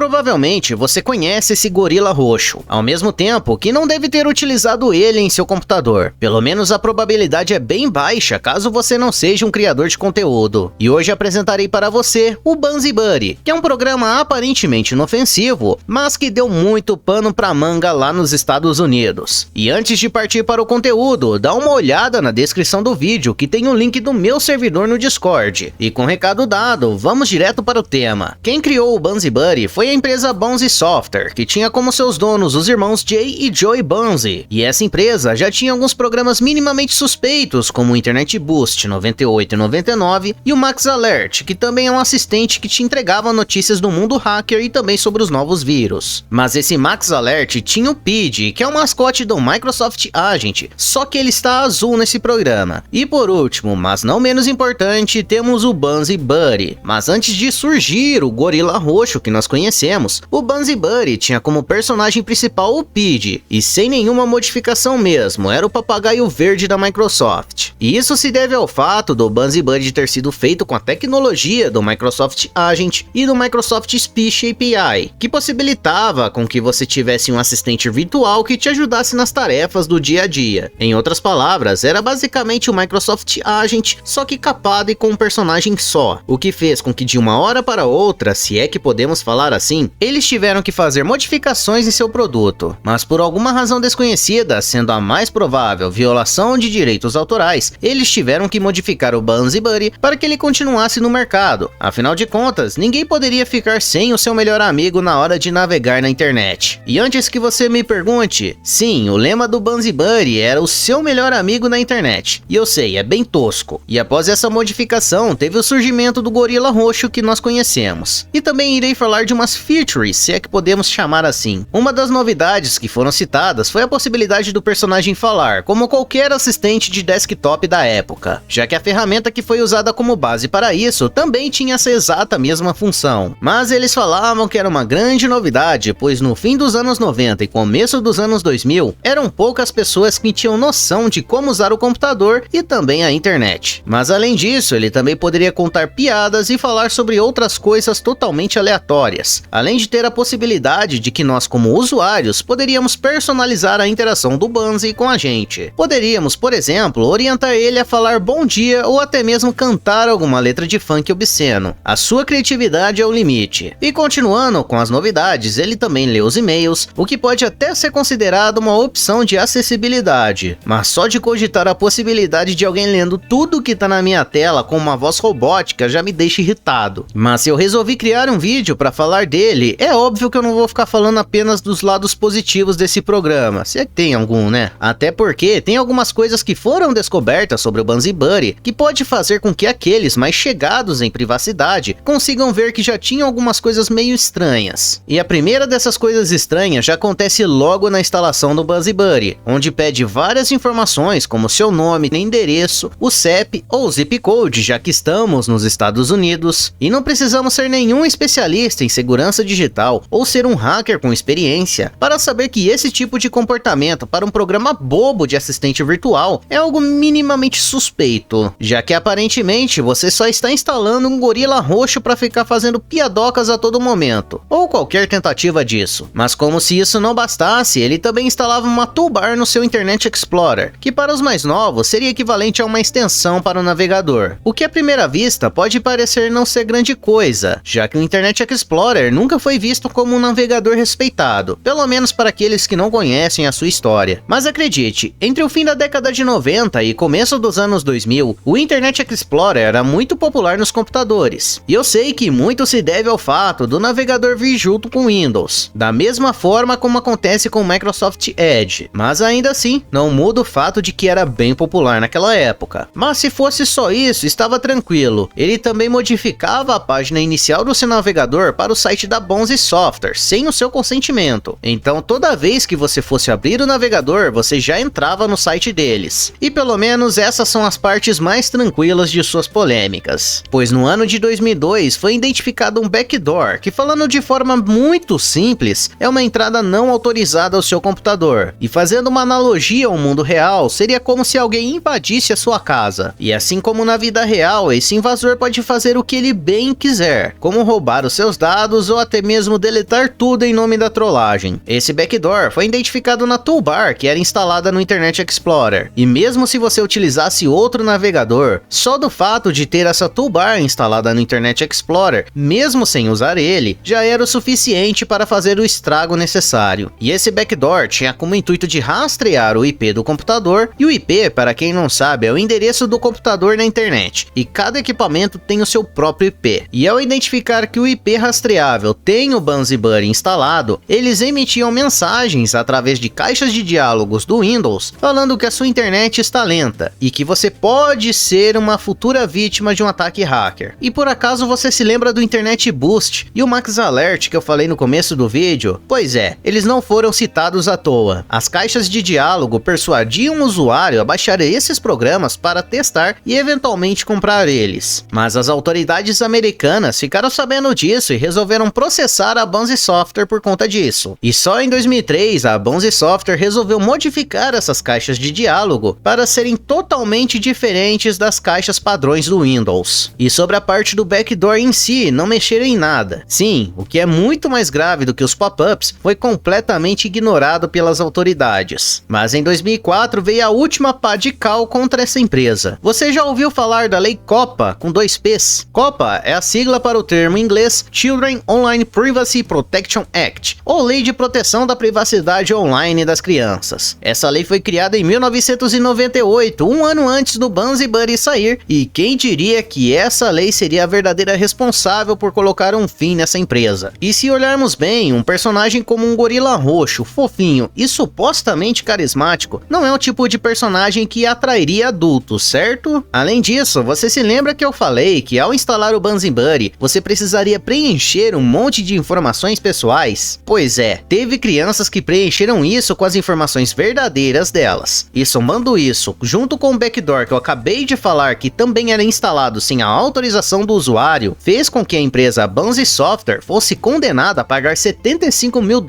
provavelmente você conhece esse gorila roxo, ao mesmo tempo que não deve ter utilizado ele em seu computador. Pelo menos a probabilidade é bem baixa caso você não seja um criador de conteúdo. E hoje apresentarei para você o BuzzBuddy, que é um programa aparentemente inofensivo, mas que deu muito pano pra manga lá nos Estados Unidos. E antes de partir para o conteúdo, dá uma olhada na descrição do vídeo que tem o link do meu servidor no Discord. E com recado dado, vamos direto para o tema. Quem criou o BuzzBuddy foi a empresa Bonzi Software, que tinha como seus donos os irmãos Jay e Joey Bonzi. E essa empresa já tinha alguns programas minimamente suspeitos, como o Internet Boost 98 e 99 e o Max Alert, que também é um assistente que te entregava notícias do mundo hacker e também sobre os novos vírus. Mas esse Max Alert tinha o PID, que é o mascote do Microsoft Agent, só que ele está azul nesse programa. E por último, mas não menos importante, temos o BuzzBuddy. Mas antes de surgir o gorila roxo que nós conhecemos, o BuzzBuddy tinha como personagem principal o PID, e sem nenhuma modificação mesmo, era o papagaio verde da Microsoft. E isso se deve ao fato do BuzzBuddy ter sido feito com a tecnologia do Microsoft Agent e do Microsoft Speech API, que possibilitava com que você tivesse um assistente virtual que te ajudasse nas tarefas do dia a dia. Em outras palavras, era basicamente o Microsoft Agent, só que capado e com um personagem só, o que fez com que de uma hora para outra, se é que podemos falar assim, eles tiveram que fazer modificações em seu produto, mas por alguma razão desconhecida, sendo a mais provável violação de direitos autorais, eles tiveram que modificar o BuzzBuddy para que ele continuasse no mercado. Afinal de contas, ninguém poderia ficar sem o seu melhor amigo na hora de navegar na internet. E antes que você me pergunte, sim, o lema do BuzzBuddy era o seu melhor amigo na internet. E eu sei, é bem tosco. E após essa modificação, teve o surgimento do gorila roxo que nós conhecemos. E também irei falar de umas features, se é que podemos chamar assim. Uma das novidades que foram citadas foi a possibilidade do personagem falar, como qualquer assistente de desktop da época, já que a ferramenta que foi usada como base para isso também tinha essa exata mesma função. Mas eles falavam que era uma grande novidade, pois no fim dos anos 90 e começo dos anos 2000, eram poucas pessoas que tinham noção de como usar o computador e também a internet. Mas além disso, ele também poderia contar piadas e falar sobre outras coisas totalmente aleatórias, além de ter a possibilidade de que nós como usuários poderíamos personalizar a interação do Bunzi com a gente. Poderíamos, por exemplo, orientar ele a falar bom dia ou até mesmo cantar alguma letra de funk obsceno. A sua criatividade é o limite. E continuando com as novidades, ele também lê os e-mails, o que pode até ser considerado uma opção de acessibilidade. Mas só de cogitar a possibilidade de alguém lendo tudo que tá na minha tela com uma voz robótica já me deixa irritado. Mas se eu resolvi criar um vídeo para falar dele, é óbvio que eu não vou ficar falando apenas dos lados positivos desse programa, se é que tem algum, né? Até porque tem algumas coisas que foram descobertas sobre o BuzzBuddy que pode fazer com que aqueles mais chegados em privacidade consigam ver que já tinham algumas coisas meio estranhas. E a primeira dessas coisas estranhas já acontece logo na instalação do BuzzBuddy, onde pede várias informações como seu nome, endereço, o CEP ou zip code, já que estamos nos Estados Unidos, e não precisamos ser nenhum especialista em segurança digital ou ser um hacker com experiência para saber que esse tipo de comportamento para um programa bobo de assistente virtual é algo minimamente suspeito, já que aparentemente você só está instalando um gorila roxo para ficar fazendo piadocas a todo momento, ou qualquer tentativa disso. Mas como se isso não bastasse, ele também instalava uma toolbar no seu Internet Explorer, que para os mais novos seria equivalente a uma extensão para o navegador, o que à primeira vista pode parecer não ser grande coisa, já que o Internet Explorer nunca foi visto como um navegador respeitado, pelo menos para aqueles que não conhecem a sua história. Mas acredite, entre o fim da década de 90 e começo dos anos 2000, o Internet Explorer era muito popular nos computadores, e eu sei que muito se deve ao fato do navegador vir junto com Windows, da mesma forma como acontece com o Microsoft Edge, mas ainda assim, não muda o fato de que era bem popular naquela época. Mas se fosse só isso, estava tranquilo. Ele também modificava a página inicial do seu navegador para o site da Bonzi Software, sem o seu consentimento. Então toda vez que você fosse abrir o navegador, você já entrava no site deles. E pelo menos essas são as partes mais tranquilas de suas polêmicas. Pois no ano de 2002 foi identificado um backdoor, que falando de forma muito simples, é uma entrada não autorizada ao seu computador. E fazendo uma analogia ao mundo real, seria como se alguém invadisse a sua casa. E assim como na vida real, esse invasor pode fazer o que ele bem quiser, como roubar os seus dados ou até mesmo deletar tudo em nome da trollagem. Esse backdoor foi identificado na toolbar que era instalada no Internet Explorer, e mesmo se você utilizasse outro navegador, só do fato de ter essa toolbar instalada no Internet Explorer, mesmo sem usar ele, já era o suficiente para fazer o estrago necessário. E esse backdoor tinha como intuito de rastrear o IP do computador, e o IP, para quem não sabe, é o endereço do computador na internet, e cada equipamento tem o seu próprio IP. E ao identificar que o IP rastreável tem o BuzzBuddy instalado, eles emitiam mensagens através de caixas de diálogos do Windows, falando que a sua internet está lenta, e que você pode ser uma futura vítima de um ataque hacker. E por acaso você se lembra do Internet Boost e o Max Alert que eu falei no começo do vídeo? Pois é, eles não foram citados à toa. As caixas de diálogo persuadiam o usuário a baixar esses programas para testar e eventualmente comprar eles. Mas as autoridades americanas ficaram sabendo disso e resolveram processar a Bunzi Software por conta disso. E só em 2003 a Bunzi Software resolveu modificar essas caixas de diálogo para serem totalmente diferentes das caixas padrões do Windows. E sobre a parte do backdoor em si, não mexeram em nada. Sim, o que é muito mais grave do que os pop-ups foi completamente ignorado pelas autoridades. Mas em 2004 veio a última pá de cal contra essa empresa. Você já ouviu falar da Lei COPPA com 2 P's? COPPA é a sigla para o termo em inglês Children Online Privacy Protection Act, ou Lei de Proteção da Privacidade Online das Crianças. Essa lei foi criada em 1998, um ano antes do BuzzBuddy sair, e quem diria que essa lei seria a verdadeira responsável por colocar um fim nessa empresa. E se olharmos bem, um personagem como um gorila roxo, fofinho e supostamente carismático, não é o tipo de personagem que atrairia adultos, certo? Além disso, você se lembra que eu falei que ao instalar o BuzzBuddy, você precisaria preencher um monte de informações pessoais? Pois é, teve crianças que preencheram isso com as informações verdadeiras delas. E somando isso, junto com o backdoor que eu acabei de falar que também era instalado sem a autorização do usuário, fez com que a empresa Bunzi Software fosse condenada a pagar $75 mil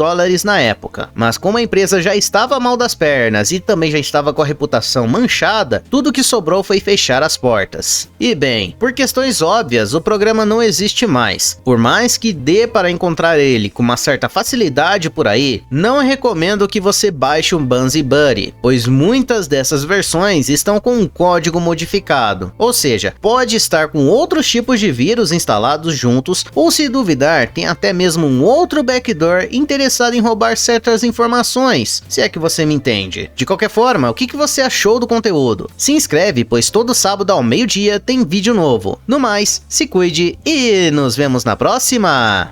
na época. Mas como a empresa já estava mal das pernas e também já estava com a reputação manchada, tudo que sobrou foi fechar as portas. E bem, por questões óbvias, o programa não existe mais. Por mais que dê para encontrar ele com uma certa facilidade por aí, não recomendo que você baixe um BuzzBuddy, pois muitas dessas versões estão com um código modificado, ou seja, pode estar com outros tipos de vírus instalados juntos, ou se duvidar, tem até mesmo um outro backdoor interessado em roubar certas informações, se é que você me entende. De qualquer forma, o que você achou do conteúdo? Se inscreve, pois todo sábado ao meio-dia tem vídeo novo. No mais, se cuide e nos vemos na próxima!